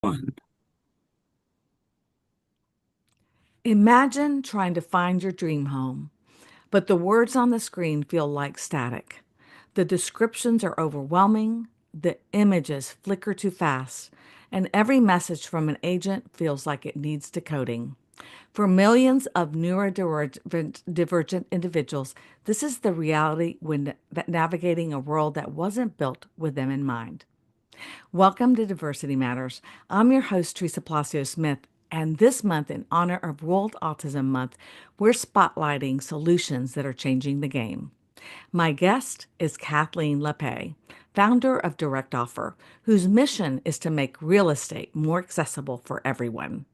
One. Imagine trying to find your dream home, but the words on the screen feel like static. The descriptions are overwhelming, the images flicker too fast, and every message from an agent feels like it needs decoding. For millions of neurodivergent individuals, this is the reality when navigating a world that wasn't built with them in mind. Welcome to Diversity Matters. I'm your host, Teresa Palacios Smith, and this month, in honor of World Autism Month, we're spotlighting solutions that are changing the game. My guest is Kathleen Lappe, founder of DirectOffer, whose mission is to make real estate more accessible for everyone.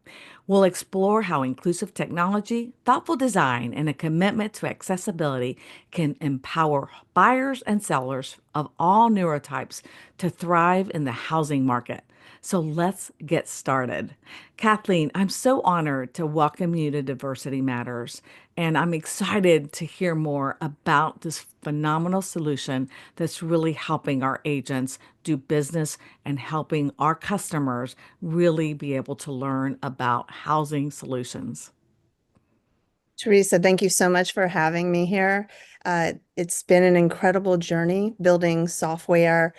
We'll explore how inclusive technology, thoughtful design, and a commitment to accessibility can empower buyers and sellers of all neurotypes to thrive in the housing market. So let's get started. Kathleen, I'm so honored to welcome you to Diversity Matters, and I'm excited to hear more about this phenomenal solution that's really helping our agents do business and helping our customers really be able to learn about housing solutions. Teresa, thank you so much for having me here. It's been an incredible journey building software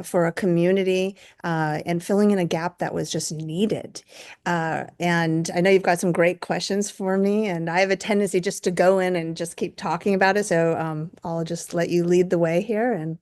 for a community and filling in a gap that was just needed. And I know you've got some great questions for me, and I have a tendency just to go in and just keep talking about it. So I'll just let you lead the way here. And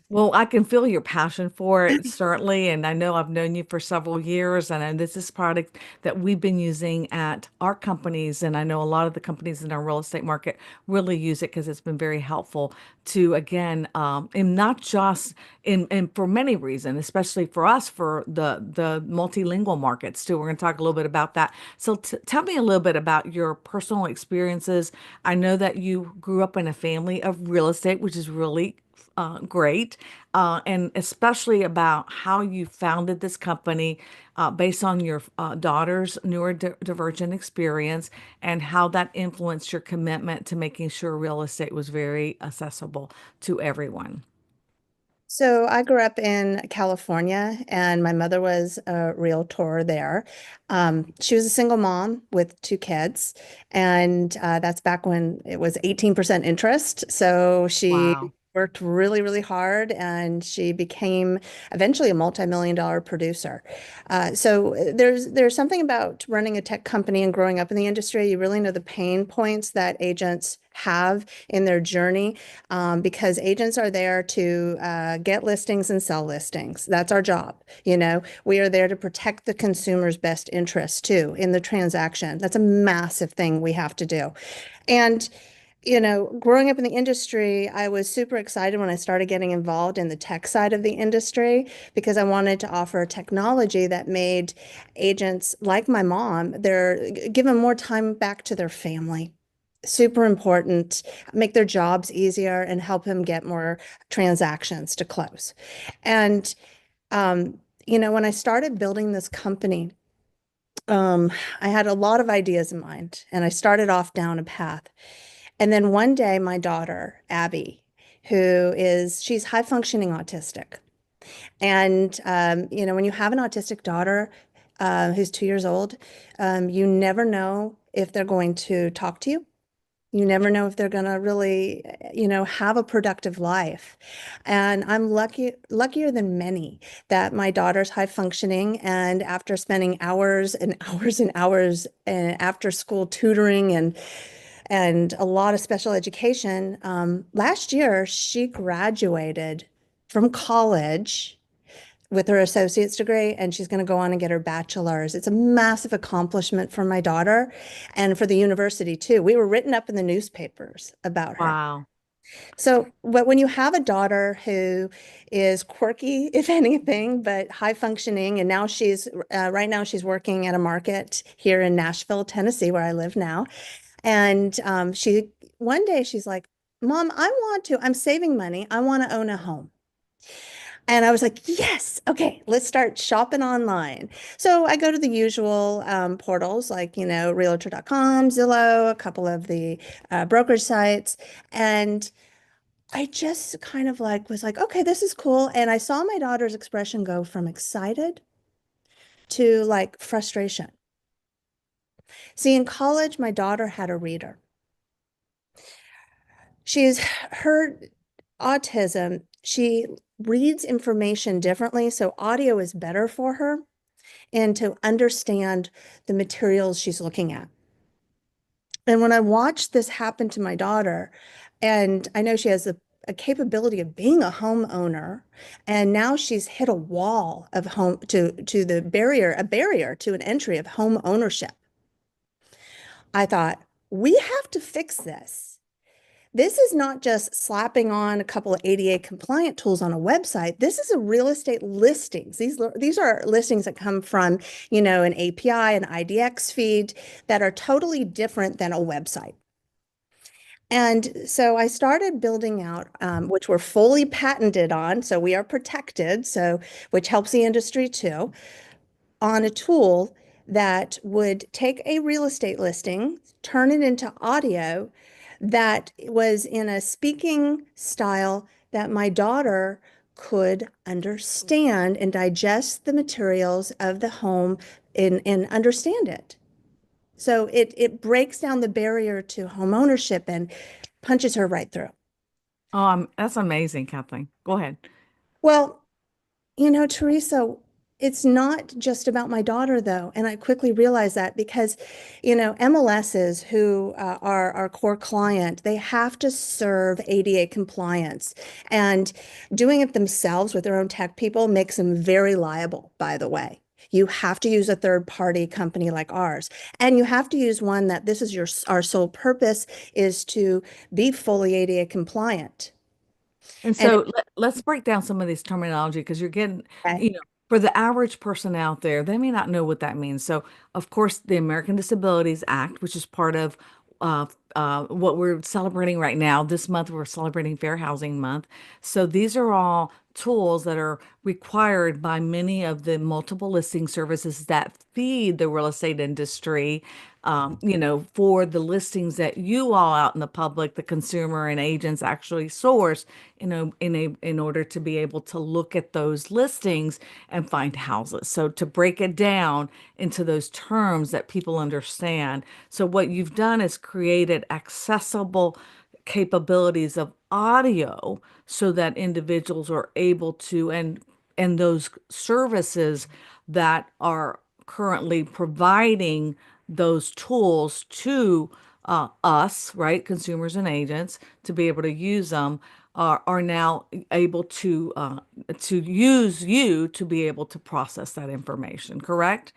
Well, I can feel your passion for it, certainly. And I know I've known you for several years, and this is product that we've been using at our companies. And I know a lot of the companies in our real estate market really use it because it's been very helpful to, again, and not just in for many reasons, especially for us, for the multilingual markets too. We're going to talk a little bit about that. So tell me a little bit about your personal experiences. I know that you grew up in a family of real estate, which is really great, and especially about how you founded this company based on your daughter's neurodivergent experience and how that influenced your commitment to making sure real estate was very accessible to everyone. so I grew up in California, and my mother was a realtor there. She was a single mom with two kids, and that's back when it was 18% interest. So she Wow. worked really, really hard, and she became eventually a multi-million-dollar producer. So there's something about running a tech company and growing up in the industry. You really know the pain points that agents have in their journey, because agents are there to get listings and sell listings. That's our job. We are there to protect the consumer's best interest too in the transaction. That's a massive thing we have to do. And growing up in the industry, I was super excited when I started getting involved in the tech side of the industry because I wanted to offer technology that made agents like my mom, they're given more time back to their family. Super important, make their jobs easier and help them get more transactions to close. And, when I started building this company, I had a lot of ideas in mind and I started off down a path. And then one day, my daughter, Abby, she's high functioning autistic. And, when you have an autistic daughter who's 2 years old, you never know if they're going to talk to you. You never know if they're going to really, have a productive life. And I'm luckier than many that my daughter's high functioning. And after spending hours and hours and hours after school tutoring and a lot of special education, last year she graduated from college with her associate's degree, and she's going to go on and get her bachelor's. It's a massive accomplishment for my daughter and for the university too. We were written up in the newspapers about her. Wow. So, but when you have a daughter who is quirky, if anything, but high functioning, and now right now she's working at a market here in Nashville, Tennessee, where I live now. And one day she's like, Mom, I'm saving money. I want to own a home. And I was like, yes, okay, let's start shopping online. So I go to the usual portals like, realtor.com, Zillow, a couple of the brokerage sites. And I just kind of was like, okay, this is cool. And I saw my daughter's expression go from excited to like frustration. See, in college, my daughter had a reader. She's her autism. She reads information differently, so audio is better for her and to understand the materials she's looking at. And when I watched this happen to my daughter, and I know she has a capability of being a homeowner, and now she's hit a wall of home to the barrier, a barrier to an entry of home ownership. I thought, we have to fix this. This is not just slapping on a couple of ADA compliant tools on a website. This is a real estate listings. These are listings that come from, an API, an IDX feed that are totally different than a website. And so I started building out, which we're fully patented on, so we are protected, so which helps the industry too, on a tool that would take a real estate listing, turn it into audio that was in a speaking style that my daughter could understand and digest the materials of the home and understand it. So it breaks down the barrier to home ownership and punches her right through. That's amazing, Kathleen. Go ahead. Well, Teresa, it's not just about my daughter, though. And I quickly realized that because, MLSs who are our core client, they have to serve ADA compliance. And doing it themselves with their own tech people makes them very liable, by the way. You have to use a third party company like ours. And you have to use one that this is our sole purpose is to be fully ADA compliant. And And so let's break down some of these terminology because you're getting, okay, you know, for the average person out there, they may not know what that means. So, of course, the American Disabilities Act, which is part of uh, what we're celebrating right now. This month, we're celebrating Fair Housing Month. So, these are all tools that are required by many of the multiple listing services that feed the real estate industry, for the listings that you all out in the public, the consumer and agents actually source, in order to be able to look at those listings and find houses. So to break it down into those terms that people understand. So what you've done is created accessible capabilities of audio so that individuals are able to and those services that are currently providing those tools to us, right, consumers and agents, to be able to use them, are now able to use you to be able to process that information, correct?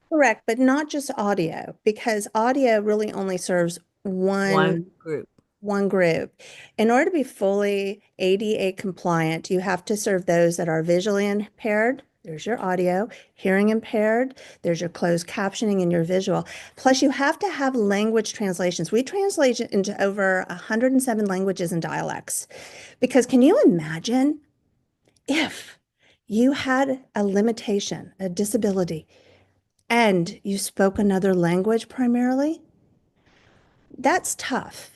correct, but not just audio, because audio really only serves one One group. one group. In order to be fully ADA compliant, you have to serve those that are visually impaired. There's your audio, hearing impaired, there's your closed captioning and your visual. Plus, you have to have language translations. We translate it into over 107 languages and dialects. Because can you imagine if you had a limitation, a disability, and you spoke another language primarily? That's tough.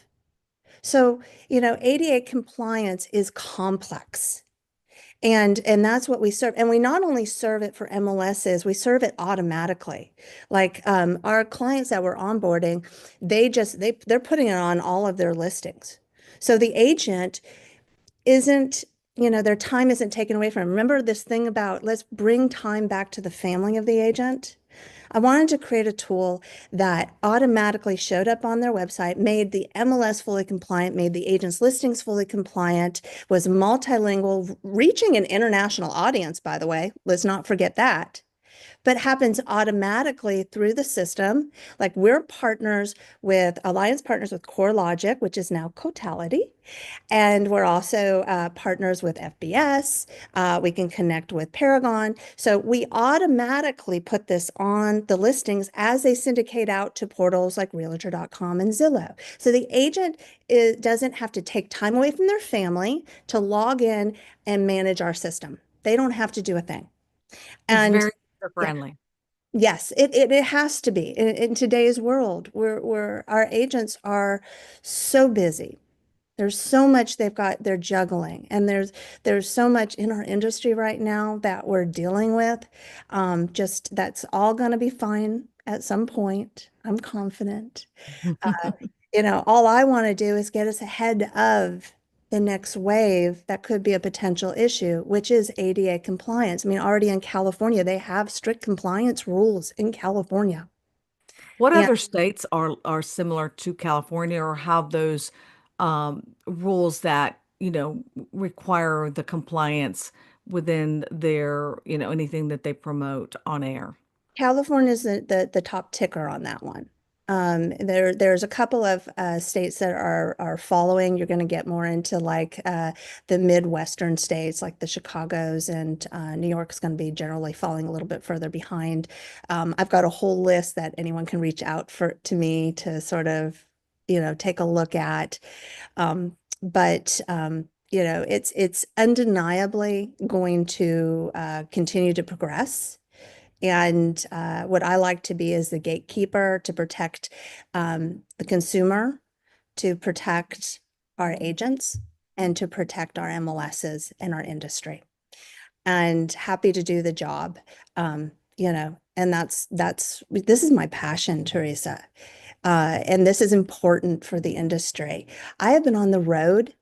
So, ADA compliance is complex. And that's what we serve. And we not only serve it for MLSs, we serve it automatically. Like our clients that we're onboarding, they're putting it on all of their listings. So the agent isn't, their time isn't taken away from them. Remember this thing about let's bring time back to the family of the agent? I wanted to create a tool that automatically showed up on their website, made the MLS fully compliant, made the agent's listings fully compliant, was multilingual, reaching an international audience, by the way. Let's not forget that. But happens automatically through the system. Like we're partners with alliance partners with CoreLogic, which is now Cotality. And we're also partners with FBS. We can connect with Paragon. So we automatically put this on the listings as they syndicate out to portals like Realtor.com and Zillow. So the agent doesn't have to take time away from their family to log in and manage our system. They don't have to do a thing. It's And very user yeah, friendly. yes, it has to be in today's world where our agents are so busy There's so much they're juggling, and there's so much in our industry right now that we're dealing with. Just that's all going to be fine at some point. I'm confident. Uh, all I want to do is get us ahead of the next wave that could be a potential issue, which is ADA compliance. I mean, already in California, they have strict compliance rules in California. What And other states are similar to California or have those rules that, require the compliance within their, anything that they promote on air? California is the top ticker on that one. There's a couple of states that are following. You're going to get more into like the Midwestern states, like the Chicago's, and New York's going to be generally falling a little bit further behind. I've got a whole list that anyone can reach out to me to sort of, take a look at. But it's undeniably going to continue to progress. And what I like to be is the gatekeeper to protect the consumer, to protect our agents, and to protect our MLSs and our industry. And happy to do the job. And this is my passion, Teresa. And this is important for the industry. I have been on the road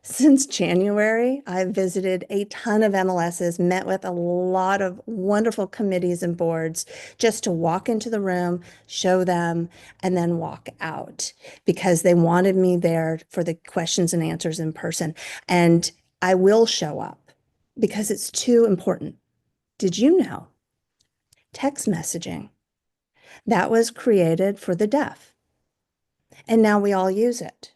since January. I've visited a ton of MLSs, met with a lot of wonderful committees and boards just to walk into the room, show them, and then walk out because they wanted me there for the questions and answers in person. And I will show up because it's too important. Did you know text messaging that was created for the deaf? And now we all use it.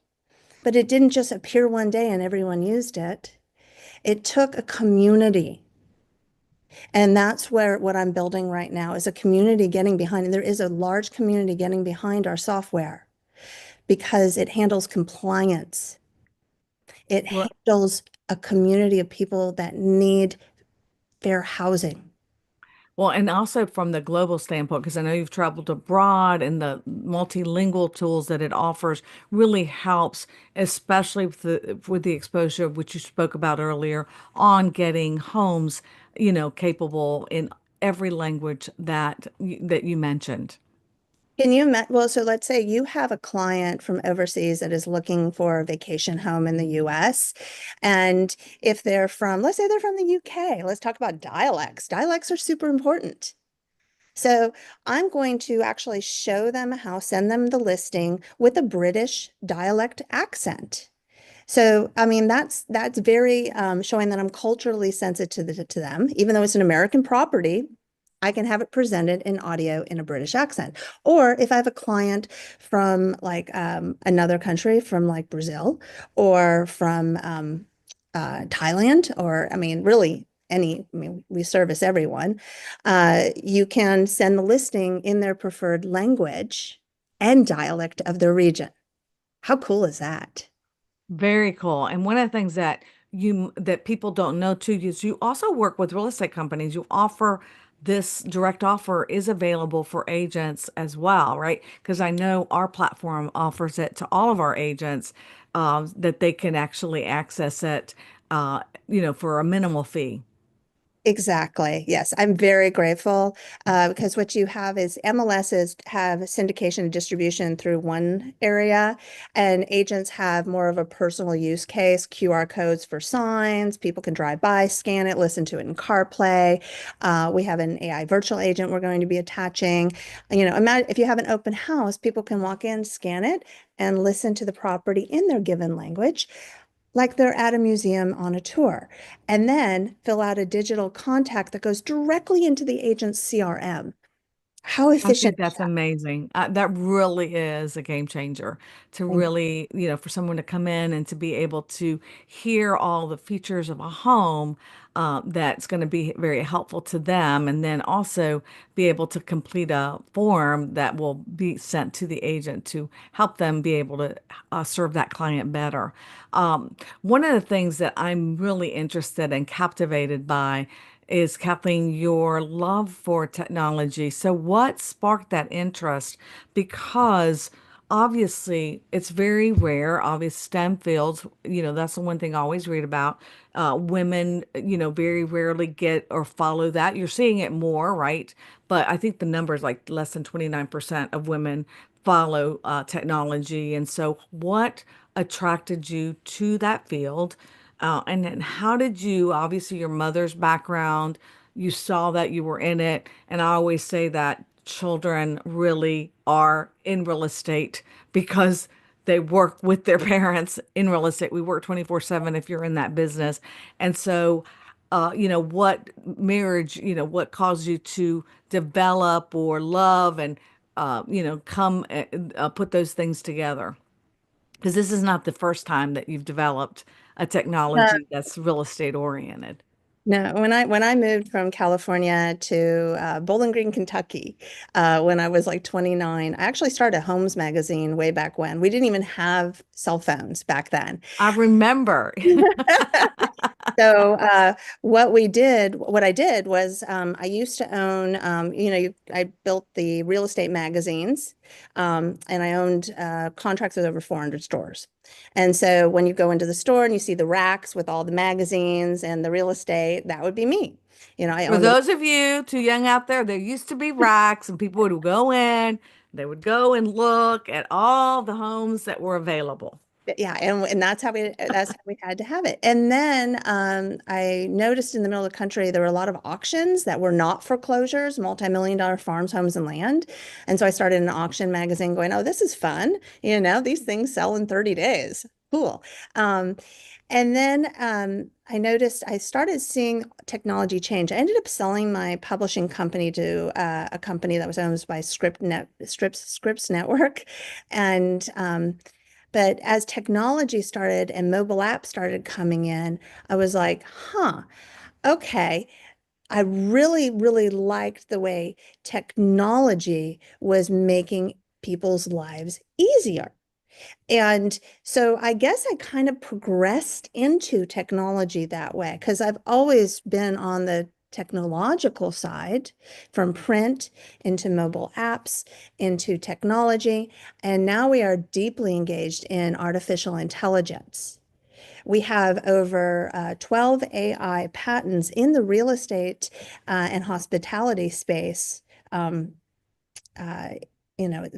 But it didn't just appear one day and everyone used it. It took a community. And that's where what I'm building right now is a community getting behind. And there is a large community getting behind our software because it handles compliance. It Well, handles a community of people that need fair housing. Well, and also from the global standpoint, because I know you've traveled abroad and the multilingual tools that it offers really helps, especially with the exposure which you spoke about earlier on getting homes, capable in every language that you mentioned. Well, so let's say you have a client from overseas that is looking for a vacation home in the US. And if they're let's say they're from the UK, let's talk about dialects. Dialects are super important. So I'm going to actually show them how, send them the listing with a British dialect accent. So, I mean, that's very showing that I'm culturally sensitive to them, even though it's an American property. I can have it presented in audio in a British accent. Or if I have a client from like another country, from like Brazil or from Thailand, or I mean, really I mean, we service everyone. You can send the listing in their preferred language and dialect of their region. How cool is that? Very cool. And one of the things that people don't know too is you also work with real estate companies. You offer this direct offer is available for agents as well, right? Because I know our platform offers it to all of our agents that they can actually access it, for a minimal fee. Exactly. Yes, I'm very grateful because what you have is MLSs have syndication and distribution through one area, and agents have more of a personal use case, QR codes for signs. People can drive by, scan it, listen to it in CarPlay. We have an AI virtual agent we're going to be attaching. Imagine if you have an open house, people can walk in, scan it, and listen to the property in their given language like they're at a museum on a tour, and then fill out a digital contact that goes directly into the agent's CRM. How I efficient think is that's that? amazing. That really is a game changer to really, for someone to come in and to be able to hear all the features of a home, that's going to be very helpful to them. And then also be able to complete a form that will be sent to the agent to help them be able to serve that client better. One of the things that I'm really interested and captivated by is, Kathleen, your love for technology. So what sparked that interest? Because obviously it's very rare. Obvious STEM fields, that's the one thing I always read about. Women, very rarely get or follow that. You're seeing it more, right? But I think the number is like less than 29% of women follow technology. And so, what attracted you to that field? And then how did you, obviously, your mother's background, you saw that you were in it. And I always say that children really are in real estate because they work with their parents in real estate. We work 24/7 if you're in that business. And so, what marriage, what caused you to develop or love and, come put those things together? Because this is not the first time that you've developed a technology that's real estate oriented. No, when I moved from California to Bowling Green, Kentucky, when I was like 29, I actually started a Homes magazine way back when. We didn't even have cell phones back then. I remember. So what I did was I used to own, I built the real estate magazines, and I owned contracts with over 400 stores. And so when you go into the store and you see the racks with all the magazines and the real estate, that would be me. I For owned the those of you too young out there used to be racks, and people would go in, they would go and look at all the homes that were available. Yeah, and that's how we had to have it. And then I noticed in the middle of the country there were a lot of auctions that were not foreclosures, multi-million-dollar farms, homes, and land. And so I started an auction magazine going, oh, this is fun. These things sell in 30 days. Cool. And then I noticed I started seeing technology change. I ended up selling my publishing company to a company that was owned by Scripps Network. And but as technology started and mobile apps started coming in, I was like, huh, okay. I really, really liked the way technology was making people's lives easier. And so I guess I kind of progressed into technology that way because I've always been on the technological side, from print into mobile apps into technology. And now we are deeply engaged in artificial intelligence. We have over 12 AI patents in the real estate and hospitality space. Um, uh,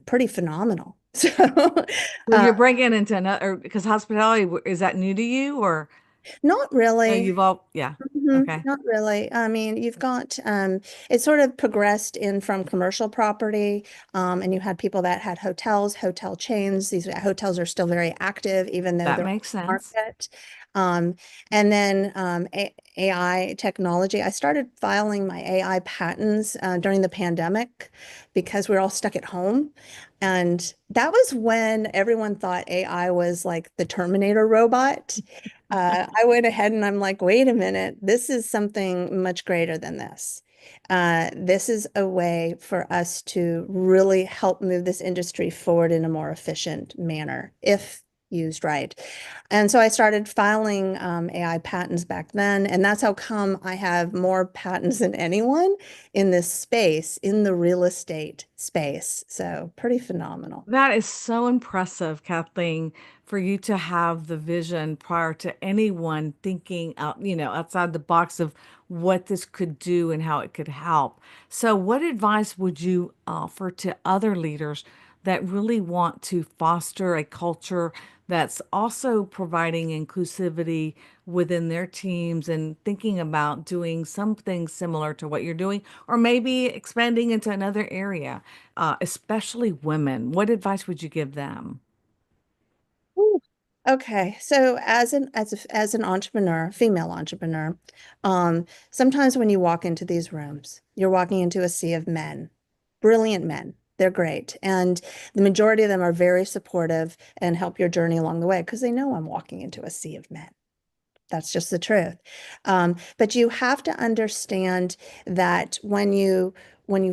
Pretty phenomenal. So, So you're breaking into another, because hospitality, is that new to you or not no, really. you've all, yeah. Okay. Not really. I mean, you've got it sort of progressed in from commercial property, and you had people that had hotels, hotel chains. These hotels are still very active, even though That they're on makes the sense. market. And then AI technology. I started filing my AI patents during the pandemic because we were all stuck at home. And that was when everyone thought AI was like the Terminator robot. I went ahead and I'm like, wait a minute, this is something much greater than this. This is a way for us to really help move this industry forward in a more efficient manner, if used right. And so I started filing AI patents back then, and that's how come I have more patents than anyone in this space, in the real estate space. So pretty phenomenal. That is so impressive, Kathleen, for you to have the vision prior to anyone thinking out, outside the box of what this could do and how it could help. So, what advice would you offer to other leaders that really want to foster a culture that's also providing inclusivity within their teams and thinking about doing something similar to what you're doing, or maybe expanding into another area, especially women? What advice would you give them? Ooh. Okay, so as an entrepreneur, female entrepreneur, sometimes when you walk into these rooms, you're walking into a sea of men, brilliant men. They're great, and the majority of them are very supportive and help your journey along the way because they know I'm walking into a sea of men. That's just the truth. But you have to understand that when you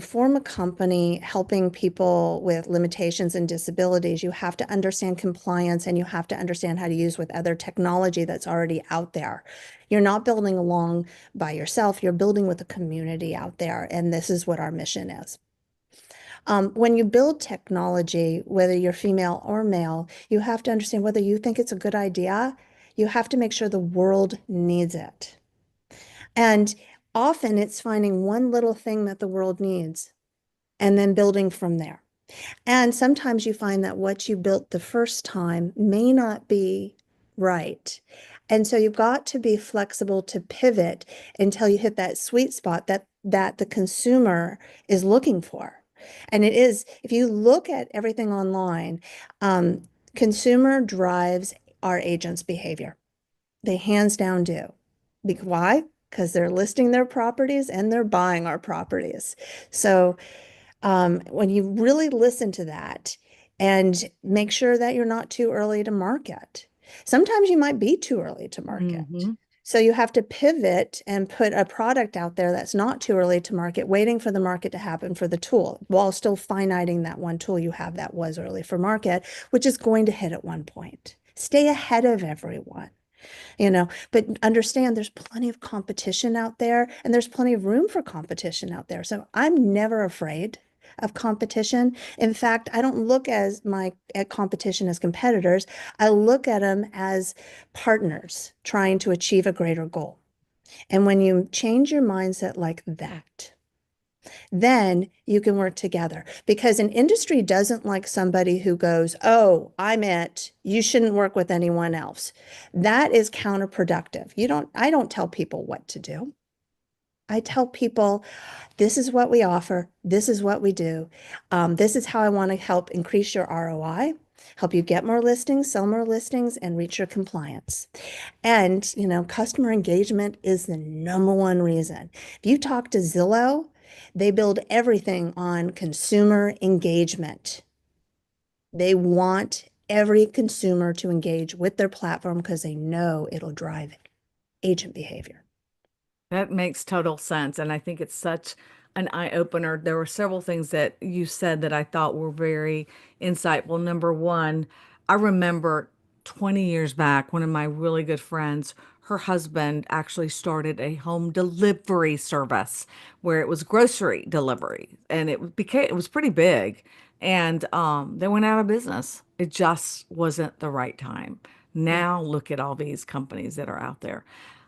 form a company helping people with limitations and disabilities, you have to understand compliance and you have to understand how to use with other technology that's already out there. You're not building along by yourself, you're building with a community out there, and this is what our mission is. When you build technology, whether you're female or male, you have to understand whether you think it's a good idea. You have to make sure the world needs it. And often it's finding one little thing that the world needs and then building from there. And sometimes you find that what you built the first time may not be right. And so you've got to be flexible to pivot until you hit that sweet spot that the consumer is looking for. And it is, if you look at everything online, consumer drives our agents' behavior. They hands down do. Why? Because they're listing their properties and they're buying our properties. So when you really listen to that and make sure that you're not too early to market. Sometimes you might be too early to market. Mm-hmm. So you have to pivot and put a product out there that's not too early to market, waiting for the market to happen for the tool, while still finiting that one tool you have that was early for market, which is going to hit at one point. Stay ahead of everyone. But understand there's plenty of competition out there and there's plenty of room for competition out there. So I'm never afraid of competition. In fact, I don't look at competition as competitors. I look at them as partners trying to achieve a greater goal. And when you change your mindset like that, then you can work together, because an industry doesn't like somebody who goes, "Oh, I'm it. You shouldn't work with anyone else." That is counterproductive. I don't tell people what to do. I tell people, this is what we offer. This is what we do. This is how I want to help increase your ROI, help you get more listings, sell more listings, and reach your compliance. And, customer engagement is the number one reason. If you talk to Zillow, they build everything on consumer engagement. They want every consumer to engage with their platform because they know it'll drive agent behavior. That makes total sense. And I think it's such an eye-opener. There were several things that you said that I thought were very insightful. Number one, I remember 20 years back, one of my really good friends, her husband actually started a home delivery service where it was grocery delivery, and it was pretty big. And they went out of business. It just wasn't the right time. Yeah. Now look at all these companies that are out there.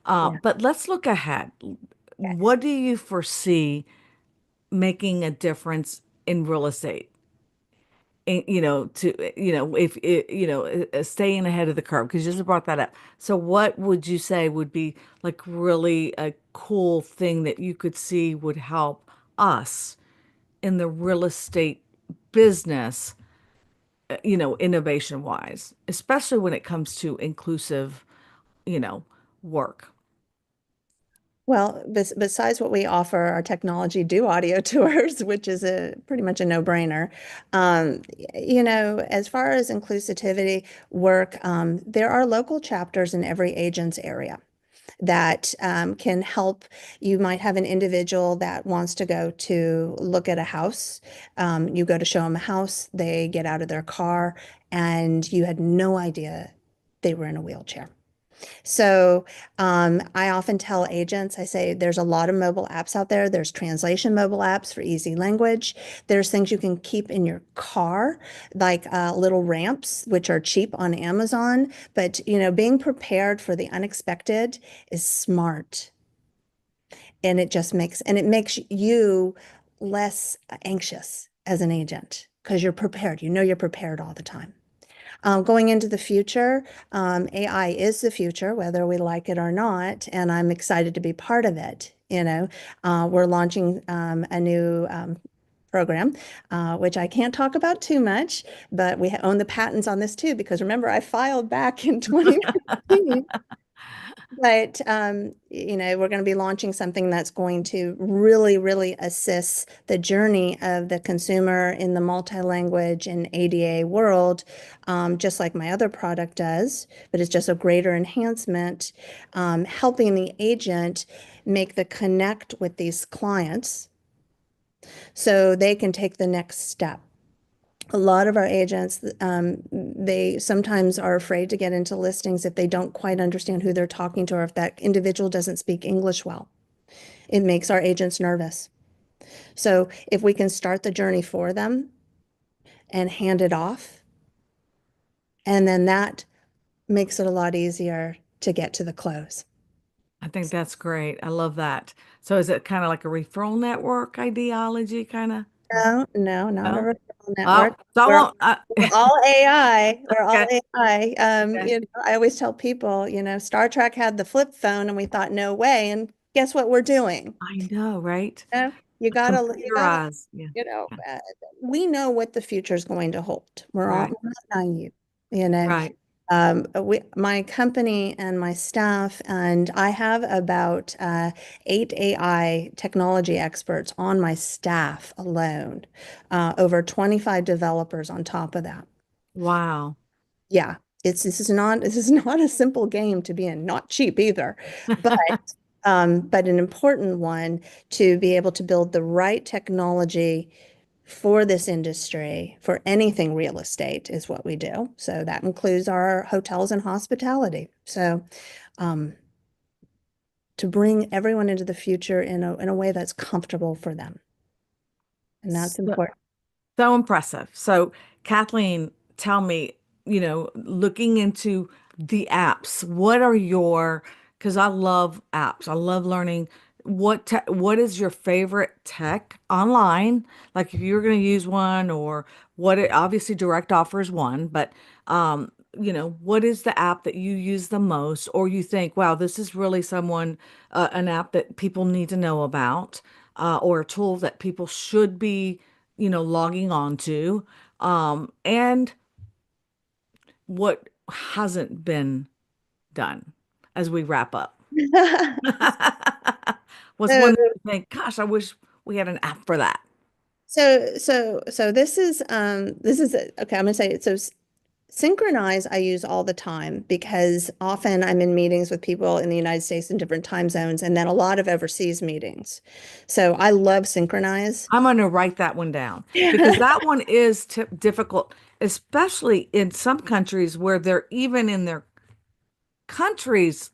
Yeah. But let's look ahead. Okay. What do you foresee making a difference in real estate? If staying ahead of the curve, because you just brought that up. So, what would you say would be like really a cool thing that you could see would help us in the real estate business, innovation wise, especially when it comes to inclusive, you know, work? Well, besides what we offer, our technology do audio tours, which is pretty much a no-brainer. As far as inclusivity work, there are local chapters in every agent's area that can help. You might have an individual that wants to go to look at a house. You go to show them a house, they get out of their car, and you had no idea they were in a wheelchair. So I often tell agents, I say there's a lot of mobile apps out there. There's translation mobile apps for easy language. There's things you can keep in your car, like little ramps, which are cheap on Amazon. But, being prepared for the unexpected is smart. And it makes you less anxious as an agent because you're prepared. You're prepared all the time. Going into the future, AI is the future, whether we like it or not, and I'm excited to be part of it. We're launching a new program, which I can't talk about too much, but we own the patents on this too, because remember, I filed back in 2015. But we're going to be launching something that's going to really, really assist the journey of the consumer in the multi-language and ADA world, just like my other product does. But it's just a greater enhancement, helping the agent make the connect with these clients so they can take the next step. A lot of our agents, they sometimes are afraid to get into listings if they don't quite understand who they're talking to, or if that individual doesn't speak English well. It makes our agents nervous. So if we can start the journey for them and hand it off, and then that makes it a lot easier to get to the close. I think that's great. I love that. So is it kind of like a referral network ideology kind of? No, no, not a No? referral Oh, network. so I We're, won't. we're all AI. We're all Okay. AI. Okay. I always tell people, Star Trek had the flip phone and we thought, no way. And guess what we're doing? I know, right? You know, you gotta, Computerized. Yeah. you know, Okay. uh, we know what the future is going to hold. Right. We're not naive, you know. Right. My company and my staff, and I have about 8 AI technology experts on my staff alone, over 25 developers on top of that. Wow. Yeah, this is not a simple game to be in, not cheap either, but but an important one to be able to build the right technology for this industry, for anything real estate is what we do. So that includes our hotels and hospitality. So um, to bring everyone into the future in a way that's comfortable for them. And that's So, important. so impressive. So, Kathleen, tell me, looking into the apps, what are your, because I love apps. I love learning what is your favorite tech online? Like if you're going to use one or obviously Direct Offer is one, but what is the app that you use the most or you think, wow, this is really an app that people need to know about, or a tool that people should be logging on to, and what hasn't been done as we wrap up. What's one So, that you think, gosh, I wish we had an app for that? so this is okay. I'm gonna say it. So Synchronize I use all the time because often I'm in meetings with people in the United States in different time zones and then a lot of overseas meetings. So I love Synchronize. I'm going to write that one down because that one is t difficult, especially in some countries where they're even in their countries,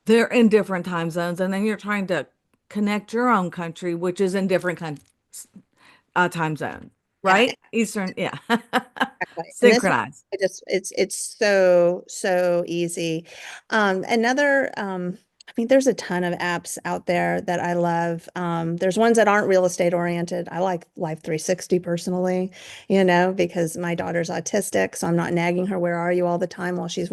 they're in different time zones, and then you're trying to connect your own country, which is in different time zone, Yeah, right? Eastern, yeah. exactly. And this one, Synchronize. it's so easy. I mean, there's a ton of apps out there that I love. There's ones that aren't real estate oriented. I like Life 360 personally, because my daughter's autistic, so I'm not nagging her, where are you all the time while she's,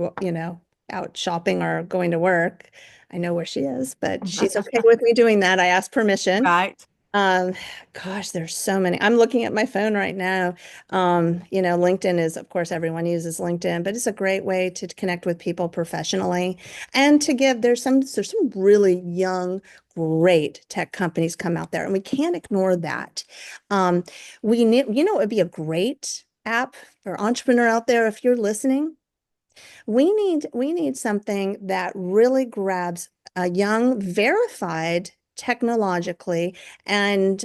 out shopping or going to work. I know where she is, but she's okay with me doing that. I asked permission. Right. Um, Gosh, there's so many. I'm looking at my phone right now. LinkedIn is, of course, everyone uses LinkedIn, but it's a great way to connect with people professionally and to give, there's some really young, great tech companies come out there, and we can't ignore that. Um, we need, it would be a great app for entrepreneur out there if you're listening. We need something that really grabs a young, verified technologically and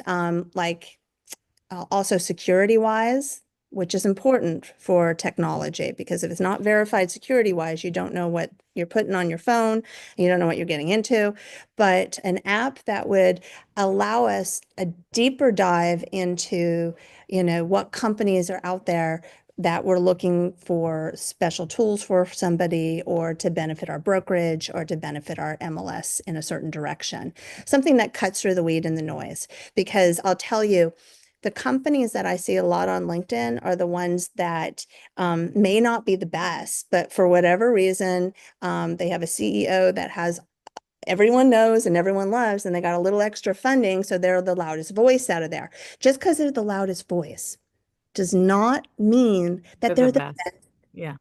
also security wise, which is important for technology because if it's not verified security wise, you don't know what you're putting on your phone, you don't know what you're getting into. But an app that would allow us a deeper dive into, what companies are out there that we're looking for special tools for somebody or to benefit our brokerage or to benefit our MLS in a certain direction. Something that cuts through the weed and the noise. Because I'll tell you, the companies that I see a lot on LinkedIn are the ones that may not be the best, but for whatever reason, they have a CEO that has everyone knows and everyone loves, and they got a little extra funding, so they're the loudest voice out of there. Just because they're the loudest voice does not mean that They're the they're the best. best. Yeah.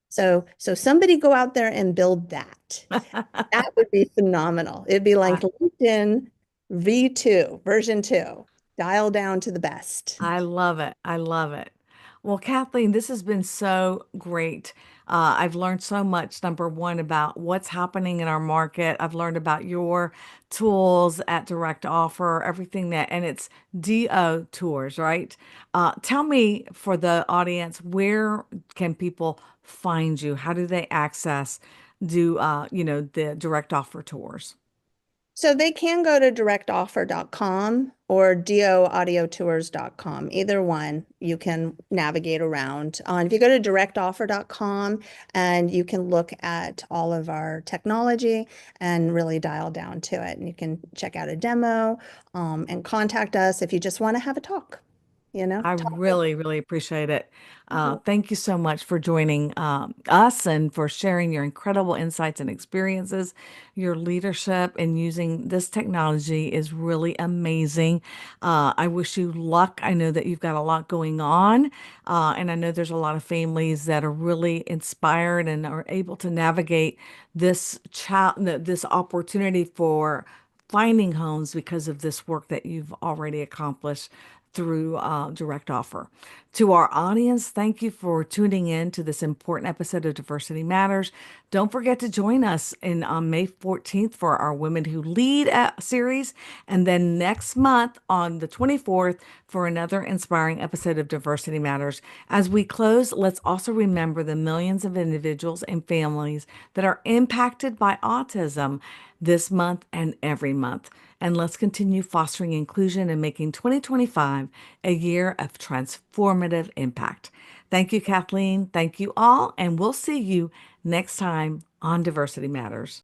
So somebody go out there and build that. That would be phenomenal. It'd be like I, LinkedIn V2, version 2, dial down to the best. I love it. I love it. Well, Kathleen, this has been so great. I've learned so much, number one, about what's happening in our market. I've learned about your tools at Direct Offer, everything and it's DO tours, right? Tell me for the audience, where can people find you? How do they access the Direct Offer tours? So they can go to directoffer.com or doaudiotours.com. Either one you can navigate around. If you go to directoffer.com, and you can look at all of our technology and really dial down to it. And you can check out a demo, and contact us if you just want to have a talk, I talk. really, really appreciate it. Mhm. Thank you so much for joining us and for sharing your incredible insights and experiences. Your leadership in using this technology is really amazing. I wish you luck. I know that you've got a lot going on, and I know there's a lot of families that are really inspired and are able to navigate this opportunity for finding homes because of this work that you've already accomplished through Direct Offer. To our audience, thank you for tuning in to this important episode of Diversity Matters. Don't forget to join us in on May 14th for our Women Who Lead series, and then next month on the 24th for another inspiring episode of Diversity Matters. As we close, let's also remember the millions of individuals and families that are impacted by autism this month and every month. And let's continue fostering inclusion and making 2025 a year of transformative impact. Thank you, Kathleen. Thank you all. And we'll see you next time on Diversity Matters.